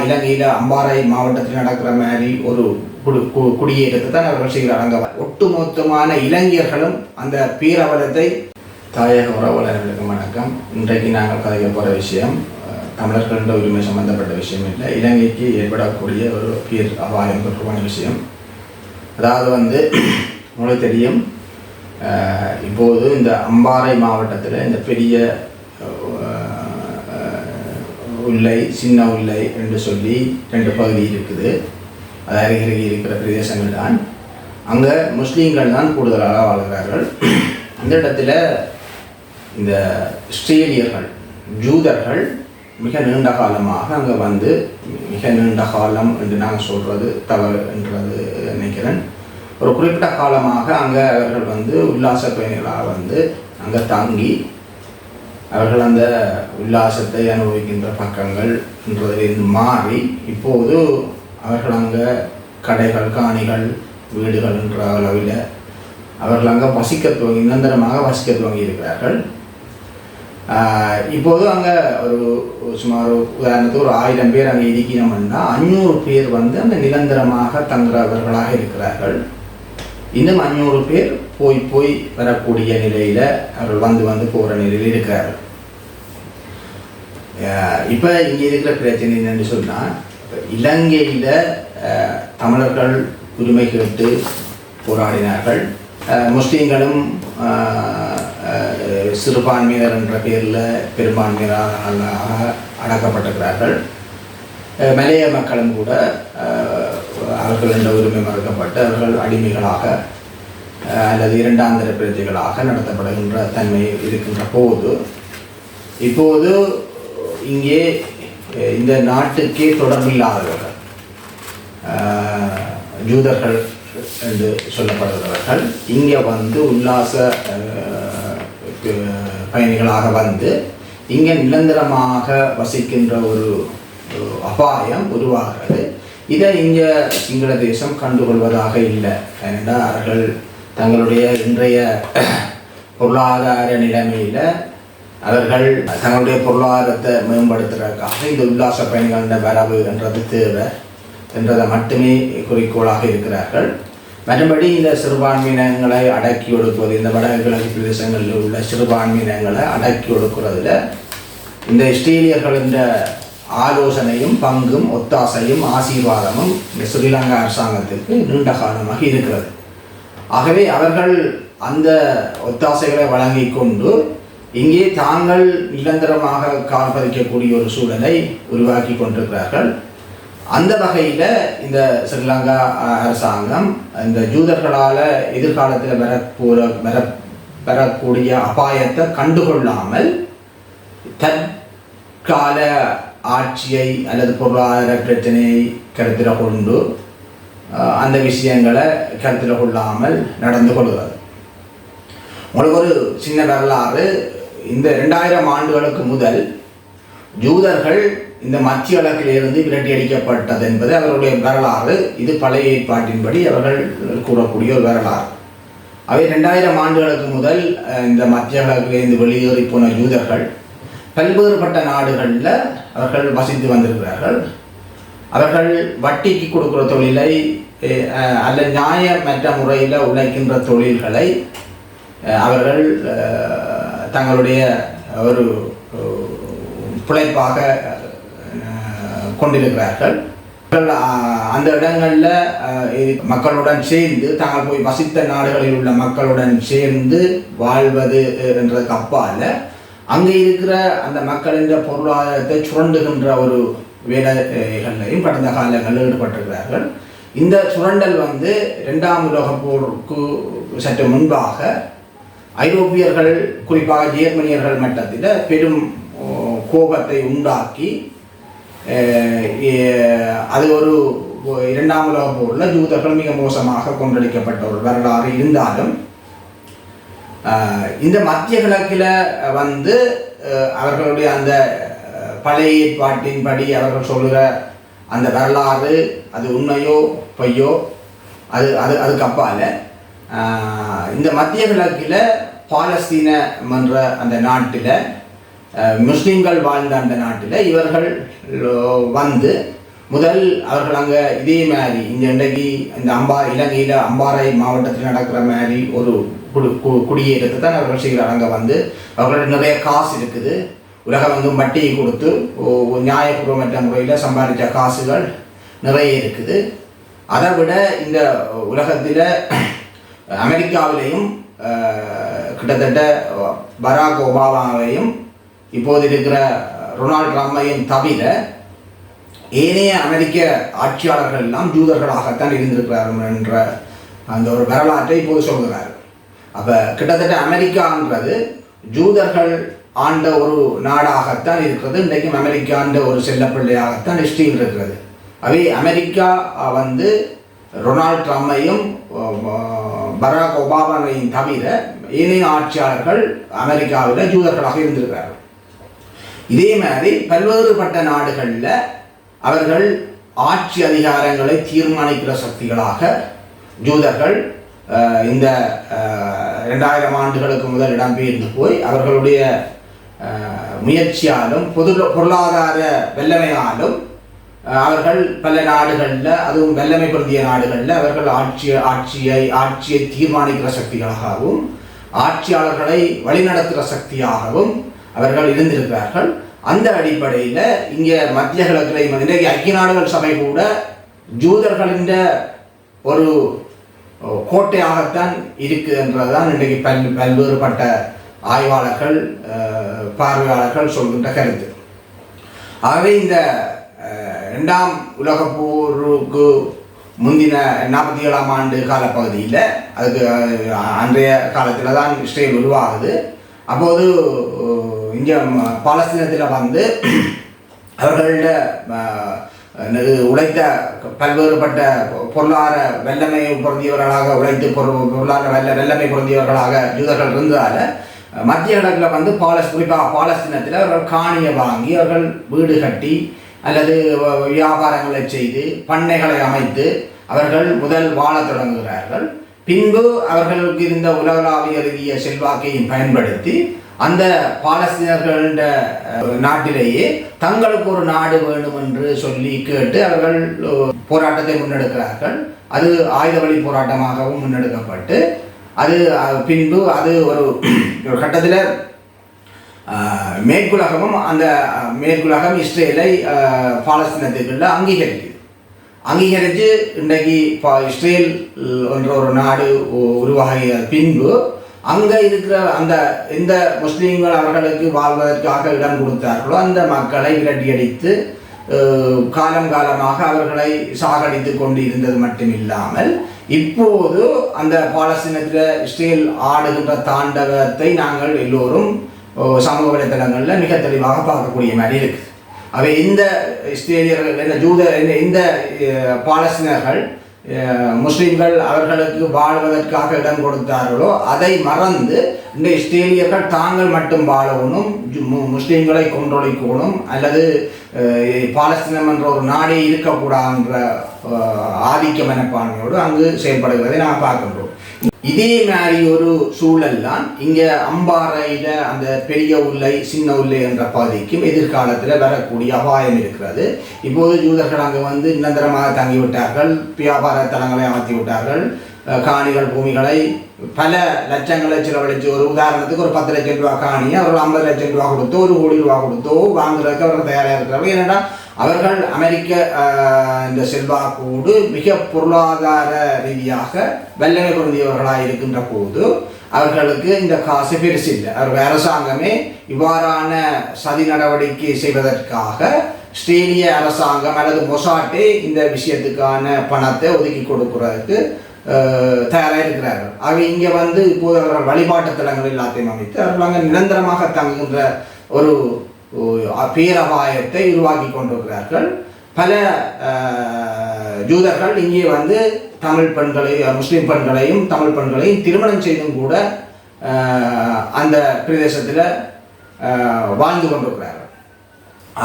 இலங்கையில் அம்பாறை மாவட்டத்தில் நடக்கிற மாதிரி ஒரு குடியேற்றத்தை தான் அவர்கள் செய்கிறாங்க. ஒட்டுமொத்தமான இளைஞர்களும் அந்த பேரவலத்தை. தாயக உறவாளர்களுக்கு வணக்கம். இன்றைக்கு நாங்கள் கதைக்க போகிற விஷயம் தமிழர்கள உரிமை சம்பந்தப்பட்ட விஷயம் இல்லை, இலங்கைக்கு ஏற்படக்கூடிய ஒரு பேர் அபாயம் தொடர்பான விஷயம். அதாவது உங்களுக்கு தெரியும், இப்போது இந்த அம்பாறை மாவட்டத்தில் இந்த பெரிய உள்ளை சின்ன உள்ளை என்று சொல்லி 2 பகுதி இருக்குது. அது அருகே இருக்கிற பிரதேசங்கள் தான். அங்கே முஸ்லீம்கள் தான் கூடுதலாக வாழ்கிறார்கள். அந்த இடத்துல இந்த இஸ்ரேலியர்கள் ஜூதர்கள் மிக நீண்ட காலமாக அங்கே மிக நீண்ட காலம் என்று நாங்கள் சொல்கிறது தவறு என்றது நினைக்கிறேன். ஒரு குறிப்பிட்ட காலமாக அங்கே அவர்கள் உல்லாச பயணிகளாக அங்கே தங்கி அவர்கள் அந்த உல்லாசத்தை அனுபவிக்கின்ற பக்கங்கள் என்றதிலிருந்து மாறி இப்போது அவர்கள் அங்கே கடைகள், காணிகள், வீடுகள் என்ற அளவில் அவர்கள் அங்கே நிரந்தரமாக வசிக்க துவங்கி இருக்கிறார்கள். இப்போது அங்கே சுமார் உதாரணத்துக்கு ஒரு 1000 பேர் அங்கே இருக்கணும்னா 500 பேர் அந்த நிரந்தரமாக தங்குறவர்களாக இருக்கிறார்கள். இன்னும் 500 பேர் போய் வரக்கூடிய நிலையில் அவர்கள் வந்து போகிற நிலையில் இருக்கிறார்கள். இப்போ இங்கே இருக்கிற பிரச்சனை என்னென்னு சொன்னால், இலங்கையில் தமிழர்கள் உரிமை கேட்டு போராடினார்கள். முஸ்லீம்களும் சிறுபான்மையினர் என்ற பேரில் பெரும்பான்மையினராக அடக்கப்பட்டிருக்கிறார்கள். மலைய மக்களும் கூட அவர்கள் என்ற உரிமை மறுக்கப்பட்டு அவர்கள் அடிமைகளாக அல்லது இரண்டாந்தர பிரஜைகளாக நடத்தப்படுகின்ற தன்மை இருக்கின்ற போது, இப்போது இங்கே இந்த நாட்டுக்கே தொடர்பில்லாதவர்கள் ஜூதர்கள் என்று சொல்லப்படுகிறவர்கள் இங்கே உல்லாச பயணிகளாக இங்கே நிரந்தரமாக வசிக்கின்ற ஒரு அபாயம் உருவாகிறது. இதை இங்கே சிங்கள தேசம் கண்டுகொள்வதாக இல்லை. ஏனென்றால் அவர்கள் தங்களுடைய இன்றைய பொருளாதார நிலைமையில் அவர்கள் தங்களுடைய பொருளாதாரத்தை மேம்படுத்துவதற்காக இந்த உல்லாச பயணிகளின் வரவு என்றது தேவை என்றதை மட்டுமே குறிக்கோளாக இருக்கிறார்கள். மற்றபடி இந்த சிறுபான்மையினங்களை அடக்கி ஒடுக்குவது, இந்த வடகிழக்கு பிரதேசங்களில் உள்ள சிறுபான்மையினங்களை அடக்கி ஒடுக்குறதுல இந்த இஸ்ரேலியர்களின் ஆலோசனையும் பங்கும் ஒத்தாசையும் ஆசீர்வாதமும் இந்த ஸ்ரீலங்கா அரசாங்கத்திற்கு நீண்ட காலமாக இருக்கிறது. ஆகவே அவர்கள் அந்த ஒத்தாசைகளை வழங்கி கொண்டு இங்கே தாங்கள் நிரந்தரமாக கால் பதிக்கக்கூடிய ஒரு சூழலை உருவாக்கி கொண்டிருக்கிறார்கள். அந்த வகையில் இந்த ஸ்ரீலங்கா அரசாங்கம் இந்த ஜூதர்களால் எதிர்காலத்தில் வரக்கூடிய அபாயத்தை கண்டுகொள்ளாமல் தற்கால ஆட்சியை அல்லது பொருளாதார பிரச்சனையை கருத்தில் கொண்டு அந்த விஷயங்களை கருத்தில் கொள்ளாமல் நடந்து கொள்கிறது. உங்களுக்கு ஒரு சின்ன வரலாறு. இந்த 2000 ஆண்டுகளுக்கு முதல் ஜூதர்கள் இந்த மத்திய கிழக்கிலிருந்து விரட்டி அடிக்கப்பட்டது என்பது அவருடைய வரலாறு. இது பழைய ஏற்பாட்டின்படி அவர்கள் கூறக்கூடிய ஒரு வரலாறு. அவை 2000 ஆண்டுகளுக்கு முதல் இந்த மத்திய கிழக்கிலிருந்து வெளியேறி போன ஜூதர்கள் பல்வேறுபட்ட நாடுகளில் அவர்கள் வசித்து வந்திருக்கிறார்கள். அவர்கள் வட்டிக்கு கொடுக்குற தொழிலை அல்ல நியாயமற்ற முறையில் உழைக்கின்ற தொழில்களை அவர்கள் தங்களுடைய ஒரு பிழைப்பாக கொண்டிருக்கிறார்கள். அந்த இடங்களில் மக்களுடன் சேர்ந்து தாங்கள் போய் வசித்த நாடுகளில் உள்ள மக்களுடன் சேர்ந்து வாழ்வது என்றதுக்கு அப்பால் அங்கே இருக்கிற அந்த மக்களின் பொருளாதாரத்தை சுரண்டுகின்ற ஒரு வேலைகளையும் கடந்த காலங்களில் ஈடுபட்டிருக்கிறார்கள். இந்த சுரண்டல் 2ஆம் உலகப் போருக்கு சற்று முன்பாக ஐரோப்பியர்கள், குறிப்பாக ஜெர்மனியர்கள் மட்டத்தில் பெரும் கோபத்தை உண்டாக்கி அது ஒரு 2ஆம் உலகப் போரில் ஜூதர்கள் மிக மோசமாக கொன்றளிக்கப்பட்ட ஒரு வரலாறு இருந்தாலும், இந்த மத்திய கிழக்கில் அவர்களுடைய அந்த பழைய ஏற்பாட்டின்படி அவர்கள் சொல்கிற அந்த வரலாறு அது உண்மையோ பொய்யோ அதுக்கு அப்பால் இந்த மத்திய கிழக்கில் பாலஸ்தீன என்ற அந்த நாட்டில் முஸ்லீம்கள் வாழ்ந்த அந்த நாட்டில் இவர்கள் முதல் அவர்கள் அங்கே இதே மாதிரி இன்றைக்கு இந்த இலங்கையில் அம்பாறை மாவட்டத்தில் நடக்கிற மாதிரி ஒரு குடியேற்றத்தை தான் அவர்கள் செய்கிறார். அங்கே வந்து அவர்களோட நிறைய காசு இருக்குது, உலகம் வட்டியை கொடுத்து நியாயபூர்வமற்ற முறையில் சம்பாதித்த காசுகள் நிறைய இருக்குது. அதை விட இந்த உலகத்தில் அமெரிக்காவிலையும் கிட்டத்தட்ட பராக் ஒபாமாவையும் இப்போது இருக்கிற ரொனால்ட் ட்ரம்பையும் தவிர ஏனைய அமெரிக்க ஆட்சியாளர்கள் எல்லாம் ஜூதர்களாகத்தான் இருந்திருக்கிறார்கள் என்ற அந்த ஒரு வரலாற்றை இப்போது சொல்கிறார்கள். அப்போ கிட்டத்தட்ட அமெரிக்கான்றது ஜூதர்கள் ஆண்ட ஒரு நாடாகத்தான் இருக்கிறது. இன்றைக்கும் அமெரிக்காண்ட ஒரு செல்லப்பிள்ளையாகத்தான் இஸ்ரேல் இருக்கிறது. அவை அமெரிக்கா வந்து ரொனால்ட் ட்ரம்பையும் பராக் ஒபாமாவையும் தவிர ஏனைய ஆட்சியாளர்கள் அமெரிக்காவில் ஜூதர்களாக இருந்திருக்கிறார்கள். இதே மாதிரி பல்வேறுபட்ட நாடுகளில் அவர்கள் ஆட்சி அதிகாரங்களை தீர்மானிக்கிற சக்திகளாக ஜூதர்கள் இந்த 2000 ஆண்டுகளுக்கு முதல் இடம்பெயர்ந்து போய் அவர்களுடைய முயற்சியாலும் பொருளாதார வல்லமையாலும் அவர்கள் பல நாடுகளில், அதுவும் வல்லமை பொருந்திய நாடுகளில் அவர்கள் ஆட்சியை தீர்மானிக்கிற சக்திகளாகவும் ஆட்சியாளர்களை வழிநடத்துகிற சக்தியாகவும் அவர்கள் இருந்திருக்கிறார்கள். அந்த அடிப்படையில் இங்கே மத்திய கிழக்கில் இன்றைக்கு ஐக்கிய நாடுகள் சபை கூட ஜூதர்களின் ஒரு கோட்டையாகத்தான் இருக்குதுன்றதுதான் இன்றைக்கு பல்வேறுபட்ட ஆய்வாளர்கள் பார்வையாளர்கள் சொல்கின்ற கருத்து. ஆகவே இந்த 2ஆம் உலகப் போருக்கு முந்தின 47ஆம் ஆண்டு காலப்பகுதியில், அதுக்கு அன்றைய காலத்தில் தான் இஸ்ரேல் உருவாகுது. அப்போது இங்கே பாலஸ்தீனத்தில் வந்து அவர்கள உழைத்த பல்வேறுபட்ட பொருளாதார வல்லமை பொருந்தியவர்களாக உழைத்து பொருளாதார வல்லமை பொருந்தியவர்களாக ஜூதர்கள் இருந்ததால் மத்திய கிழக்கில் வந்து குறிப்பாக பாலஸ்தீனத்தில் அவர்கள் காணியை வாங்கி அவர்கள் வீடு கட்டி அல்லது வியாபாரங்களை செய்து பண்ணைகளை அமைத்து அவர்கள் முதல் வாழத் தொடங்குகிறார்கள். பின்பு அவர்களுக்கு இருந்த உலகளாவிய ரீதிய செல்வாக்கையும் பயன்படுத்தி அந்த பாலஸ்தீனர்கள நாட்டிலேயே தங்களுக்கு ஒரு நாடு வேண்டும் என்று சொல்லி கேட்டு அவர்கள் போராட்டத்தை முன்னெடுக்கிறார்கள். அது ஆயுத வழி போராட்டமாகவும் முன்னெடுக்கப்பட்டு அது பின்பு அது ஒரு கட்டத்தில் மேற்குலகம் இஸ்ரேலை பாலஸ்தீனத்துக்குள்ள அங்கீகரித்து இன்றைக்கு இஸ்ரேல் என்ற ஒரு நாடு உருவாகிய பின்பு அங்கே இருக்கிற அந்த எந்த முஸ்லீம்கள் அவர்களுக்கு வாழ்வதற்காக இடம் கொடுத்தார்களோ அந்த மக்களை விரட்டியடித்து காலமாக அவர்களை சாகடித்து கொண்டு இருந்தது மட்டுமில்லாமல் இப்போது அந்த பாலஸ்தீனத்தில் இஸ்ரேல் ஆடுகின்ற தாண்டவத்தை நாங்கள் எல்லோரும் சமூக வலைத்தளங்களில் மிக தெளிவாக பார்க்கக்கூடிய மாதிரி இருக்குது. அவை இந்த இஸ்ரேலியர்கள் இந்த பாலஸ்தீனர்கள் முஸ்லீம்கள் அவர்களுக்கு வாழ்வதற்காக இடம் கொடுத்தார்களோ அதை மறந்து இந்த இஸ்ரேலியர்கள் தாங்கள் மட்டும் வாழணும், முஸ்லீம்களை கொன்றொழிக்கணும் அல்லது பாலஸ்தீனம் என்ற ஒரு நாடே இருக்கக்கூடாதுன்ற ஆதிக்க மனப்பான்மையோடு அங்கு செயல்படுகிறதை நாம் பார்க்கின்றோம். இதே மாதிரி ஒரு சூழல் தான் இங்கே அம்பாறையில் அந்த பெரிய உல்லை சின்ன உல்லை என்ற பகுதிக்கும் எதிர்காலத்தில் வரக்கூடிய அபாயம் இருக்கிறது. இப்போது ஜூதர்கள் அங்கே வந்து நிரந்தரமாக தங்கிவிட்டார்கள், வியாபார தலங்களை அமைத்து விட்டார்கள், காணிகள் பூமிகளை பல லட்சங்களை செலவழித்து, ஒரு உதாரணத்துக்கு ஒரு 10 லட்சம் ரூபா காணியை அவர்கள் 50 லட்சம் ரூபா கொடுத்தோ 1 கோடி ரூபா கொடுத்தோ வாங்குறதுக்கு அவர்கள் தயாராக இருக்கிறார்கள். ஏனென்றா அவர்கள் அமெரிக்க இந்த செல்வாக்கோடு மிக பொருளாதார ரீதியாக வல்லமை பொருந்தியவர்களாக இருக்கின்ற போது அவர்களுக்கு இந்த காசு பெருசு இல்லை. அவர்கள் அரசாங்கமே இவ்வாறான சதி நடவடிக்கை செய்வதற்காக இஸ்ரேலிய அரசாங்கம் அல்லது மொசாட்டே இந்த விஷயத்துக்கான பணத்தை ஒதுக்கி கொடுக்கிறதுக்கு தயாராக இருக்கிறார்கள். ஆக இங்கே வந்து இப்போது அவர்கள் வழிபாட்டு தலங்கள் எல்லாத்தையும் அமைத்து அவர்கள் அங்கே நிரந்தரமாக தங்குகின்ற ஒரு பேரபாயத்தை உருவாக்கி கொண்டிருக்கிறார்கள். பல ஜூதர்கள் இங்கே வந்து தமிழ் பெண்களை, முஸ்லீம் பெண்களையும் தமிழ் பெண்களையும் திருமணம் செய்தும் கூட அந்த பிரதேசத்தில் வாழ்ந்து கொண்டிருக்கிறார்கள்.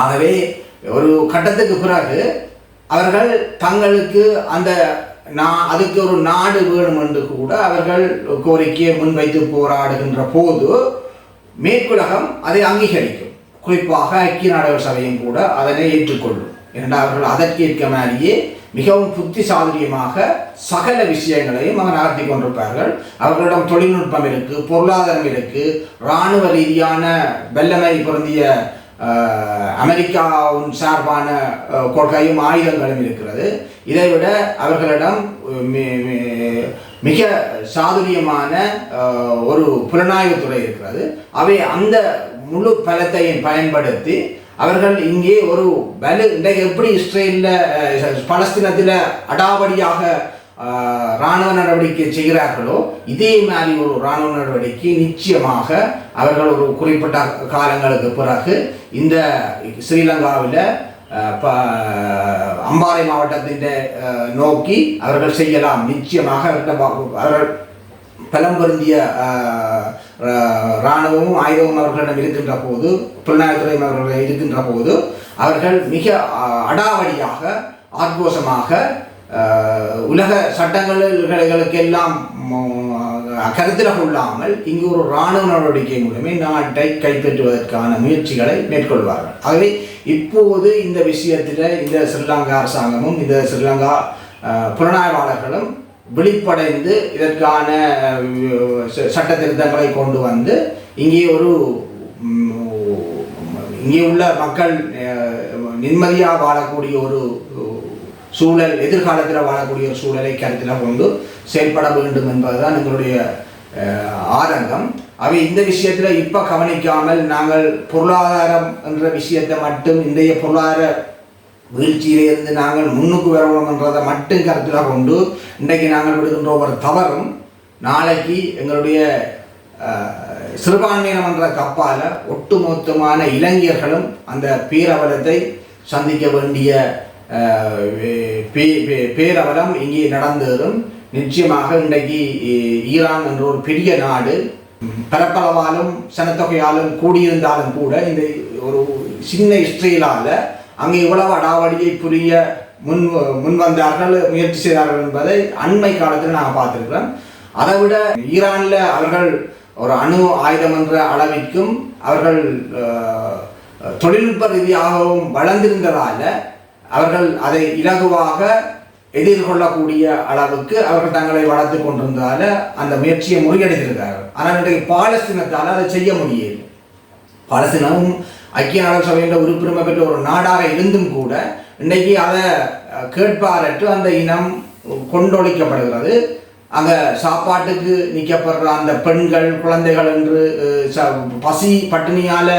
ஆகவே ஒரு கட்டத்துக்கு பிறகு அவர்கள் தங்களுக்கு அந்த அதுக்கு ஒரு நாடு வேணும் என்று கூட அவர்கள் கோரிக்கையை முன்வைத்து போராடுகின்ற போது மேற்குலகம் அதை அங்கீகரிக்கும். குறிப்பாக ஐக்கிய நாடுகள் சபையும் கூட அதனை ஏற்றுக்கொள்ளும். ஏனென்றால் அவர்கள் அதற்கேற்ற மாதிரியே மிகவும் புத்தி சாதுரியமாக சகல விஷயங்களையும் அவர் நகர்த்தி கொண்டிருப்பார்கள். அவர்களிடம் தொழில்நுட்பம் இருக்கு, பொருளாதாரம் இருக்கு, இராணுவ ரீதியான வல்லமை பொருந்திய அமெரிக்காவின் சார்பான கொள்கையும் ஆயுதங்களும் இருக்கிறது. இதைவிட அவர்களிடம் மிக சாதுரியமான ஒரு புலனாய்வுத்துறை இருக்கிறது. அவை அந்த முழு பலத்தையும் பயன்படுத்தி அவர்கள் இங்கே ஒரு இன்றைக்கு எப்படி இஸ்ரேலில் பலஸ்தீனத்தில் அடாவடியாக இராணுவ நடவடிக்கை செய்கிறார்களோ இதே மாதிரி ஒரு இராணுவ நடவடிக்கை நிச்சயமாக அவர்கள் ஒரு குறிப்பிட்ட காலங்களுக்கு பிறகு இந்த ஸ்ரீலங்காவில் அம்பாறை மாவட்டத்தின் நோக்கி அவர்கள் செய்யலாம். நிச்சயமாக அவர்கள் பலம் பொருந்திய இராணுவமும் ஆயுதமும் அவர்களிடம் இருக்கின்ற போது, புலனாய்வுத்துறையும் அவர்களிடம் இருக்கின்ற போது அவர்கள் மிக அடாவடியாக ஆக்ரோஷமாக உலக சட்டங்களுக்கெல்லாம் கருத்தில் கொள்ளாமல் இங்கு ஒரு இராணுவ நடவடிக்கை மூலமே நாட்டை கைப்பற்றுவதற்கான முயற்சிகளை மேற்கொள்வார்கள். ஆகவே இப்போது இந்த விஷயத்தில் இந்த ஸ்ரீலங்கா அரசாங்கமும் இந்த ஸ்ரீலங்கா புலனாய்வாளர்களும் விழிப்படைந்து இதற்கான சட்ட திருத்தங்களை கொண்டு வந்து இங்கே உள்ள மக்கள் நிம்மதியாக வாழக்கூடிய ஒரு சூழல், எதிர்காலத்தில் வாழக்கூடிய ஒரு சூழலை கருத்தில் கொண்டு செயல்பட வேண்டும் என்பதுதான் எங்களுடைய ஆதங்கம். அவை இந்த விஷயத்தில் இப்போ கவனிக்காமல் நாங்கள் பொருளாதாரம் என்ற விஷயத்தை மட்டும் இன்றைய பொருளாதார வீழ்ச்சியிலிருந்து நாங்கள் முன்னுக்கு வரணும் என்றதை மட்டும் கருத்தில் கொண்டு இன்றைக்கு நாங்கள் விடுகின்ற ஒரு தவறும் நாளைக்கு எங்களுடைய சிறுபான்மையினம் என்ற கப்பால ஒட்டுமொத்தமான இளைஞர்களும் அந்த பேரவலத்தை சந்திக்க வேண்டிய பேரவலம் இங்கே நடந்ததும் நிச்சயமாக இன்றைக்கு ஈரான் என்ற ஒரு பெரிய நாடு பரப்பளவாலும் சனத்தொகையாலும் கூடியிருந்தாலும் கூட இந்த ஒரு சின்ன இஸ்ரேலால் அங்கே இவ்வளவு அடாவடியை புரிய முன்வந்தார்கள், முயற்சி செய்தார்கள் என்பதை அண்மை காலத்தில் நாங்கள் பார்த்துருக்கிறோம். அதை விட ஈரானில் அவர்கள் ஒரு அணு ஆயுதம் என்ற அளவிற்கும் அவர்கள் தொழில்நுட்ப ரீதியாகவும் வளர்ந்திருந்ததால அவர்கள் அதை இலகுவாக எதிர்கொள்ளக்கூடிய அளவுக்கு அவர்கள் தங்களை வளர்த்து கொண்டிருந்ததால அந்த முயற்சியை முறியடித்திருக்கிறார்கள். ஆனால் இன்றைக்கு பாலஸ்தீனத்தால் அதை செய்ய முடியல. பாலஸ்தீனமும் ஐக்கிய நாடுகள் சபையின் உறுப்பினரை பெற்ற ஒரு நாடாக இருந்தும் கூட இன்றைக்கு அதை கேட்பாரற்று அந்த இனம் கொண்டொழிக்கப்படுகிறது. அங்கே சாப்பாட்டுக்கு நிற்கப்படுற அந்த பெண்கள், குழந்தைகள் என்று பசி பட்டினியால்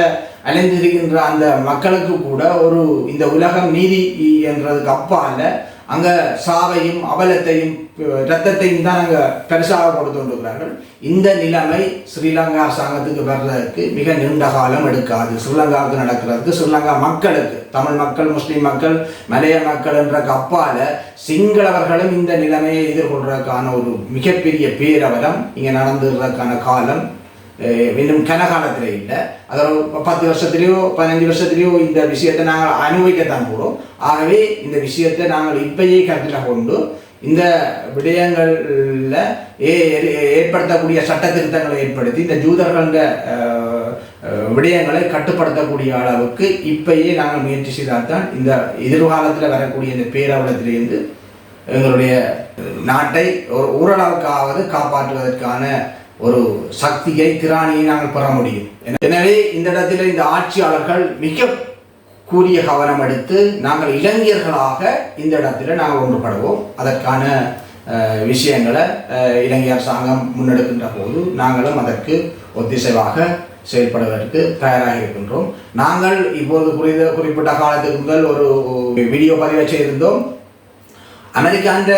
அலைந்திருக்கின்ற அந்த மக்களுக்கு கூட ஒரு இந்த உலகம் நீதி என்றதுக்கு அப்பால அங்கே சாவையும் அவலத்தையும் இரத்தத்தையும் தான் அங்கே பெருசாக கொடுத்து கொண்டிருக்கிறார்கள். இந்த நிலைமை ஸ்ரீலங்கா அரசாங்கத்துக்கு வர்றதுக்கு மிக நீண்ட காலம் எடுக்காது. ஸ்ரீலங்காவுக்கு நடக்கிறதுக்கு, ஸ்ரீலங்கா மக்களுக்கு, தமிழ் மக்கள், முஸ்லீம் மக்கள், மலைய மக்கள் என்ற அப்பால சிங்களவர்களும் இந்த நிலைமையை எதிர்கொள்றதுக்கான ஒரு மிகப்பெரிய பேரவலம் இங்கே நடந்துடுறதுக்கான காலம் இன்னும் கனகாலத்தில் இல்லை. அதில் 10 வருஷத்துலேயோ 15 வருஷத்துலேயோ இந்த விஷயத்தை நாங்கள் அனுபவிக்கத்தான் போகிறோம். ஆகவே இந்த விஷயத்தை நாங்கள் இப்பயே கருத்தில் கொண்டு இந்த விடயங்களில் ஏற்படுத்தக்கூடிய சட்ட திருத்தங்களை ஏற்படுத்தி இந்த ஜூதர்கள விடயங்களை கட்டுப்படுத்தக்கூடிய அளவுக்கு இப்பயே நாங்கள் முயற்சி செய்தால்தான் இந்த எதிர்காலத்தில் வரக்கூடிய இந்த பேரவலத்திலிருந்து எங்களுடைய நாட்டை ஒரு ஓரளவுக்காவது காப்பாற்றுவதற்கான ஒரு சக்தியை, திராணியை நாங்கள் பெற முடியும். எனவே இந்த இடத்துல இந்த ஆட்சியாளர்கள் மிக கூறிய கவனம் எடுத்து நாங்கள் இளைஞர்களாக இந்த இடத்துல நாங்கள் ஒன்றுபடுவோம். அதற்கான விஷயங்களை இலங்கை அரசாங்கம் முன்னெடுக்கின்ற போது நாங்களும் அதற்கு ஒத்திசைவாக செயல்படுவதற்கு தயாராக இருக்கின்றோம். நாங்கள் இப்போது குறிப்பிட்ட காலத்துக்கு முதல் ஒரு வீடியோ பதிவை செய்திருந்தோம். அமெரிக்கான்ற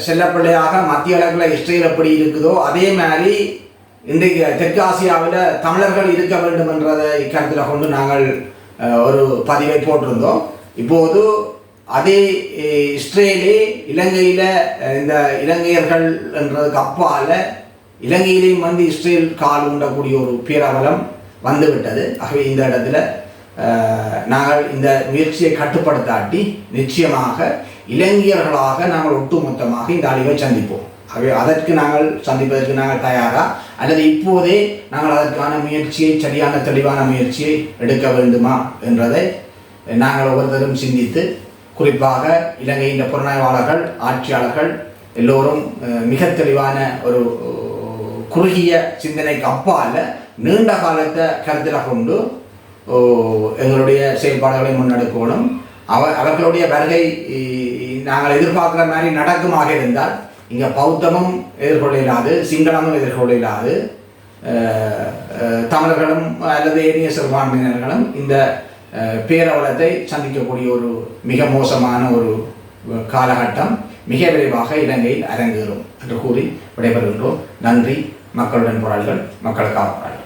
செல்லப்பிள்ளையாக மத்திய அளவில் இஸ்ரேல் எப்படி இருக்குதோ அதே மாதிரி இன்றைக்கு தெற்கு ஆசியாவில் தமிழர்கள் இருக்க வேண்டும் என்றதை கருத்தில் கொண்டு நாங்கள் ஒரு பதிவை போட்டிருந்தோம். இப்போது அதே இஸ்ரேலே இலங்கையில் இந்த இலங்கையர்கள் என்றதுக்கு அப்பால் இலங்கையிலேயும் வந்து இஸ்ரேல் கால் உண்டக்கூடிய ஒரு பேரவலம் வந்துவிட்டது. ஆகவே இந்த இடத்துல நாங்கள் இந்த முயற்சியை கட்டுப்படுத்தாட்டி நிச்சயமாக இளைஞர்களாக நாங்கள் ஒட்டுமொத்தமாக இந்த அழிவை சந்திப்போம். ஆகவே அதற்கு நாங்கள் சந்திப்பதற்கு நாங்கள் தயாரா அல்லது இப்போதே நாங்கள் அதற்கான முயற்சியை, சரியான தெளிவான முயற்சியை எடுக்க வேண்டுமா என்றதை நாங்கள் ஒவ்வொருத்தரும் சிந்தித்து, குறிப்பாக இலங்கையின் புலனாய்வாளர்கள், ஆட்சியாளர்கள் எல்லோரும் மிக தெளிவான ஒரு குறுகிய சிந்தனைக்கு அப்பால் நீண்ட காலத்தை கருத்தில் கொண்டு எங்களுடைய செயல்பாடுகளை முன்னெடுக்கணும். அவர்களுடைய வருகை நாங்கள் எதிர்பார்க்குற மாதிரி நடக்குமாக இருந்தால் இங்கே பௌத்தமும் எதிர்கொள்ள இல்லாது, சிங்களமும் எதிர்கொள்ள இல்லாது, தமிழர்களும் அல்லது ஏனைய சிறுபான்மையினர்களும் இந்த பேரவலத்தை சந்திக்கக்கூடிய ஒரு மிக மோசமான ஒரு காலகட்டம் மிக விரைவாக இலங்கையில் அரங்கேறும் என்று கூறி விடைபெறுகின்றோம். நன்றி. மக்களுடன் போராளிகள், மக்களுக்காக போராளிகள்.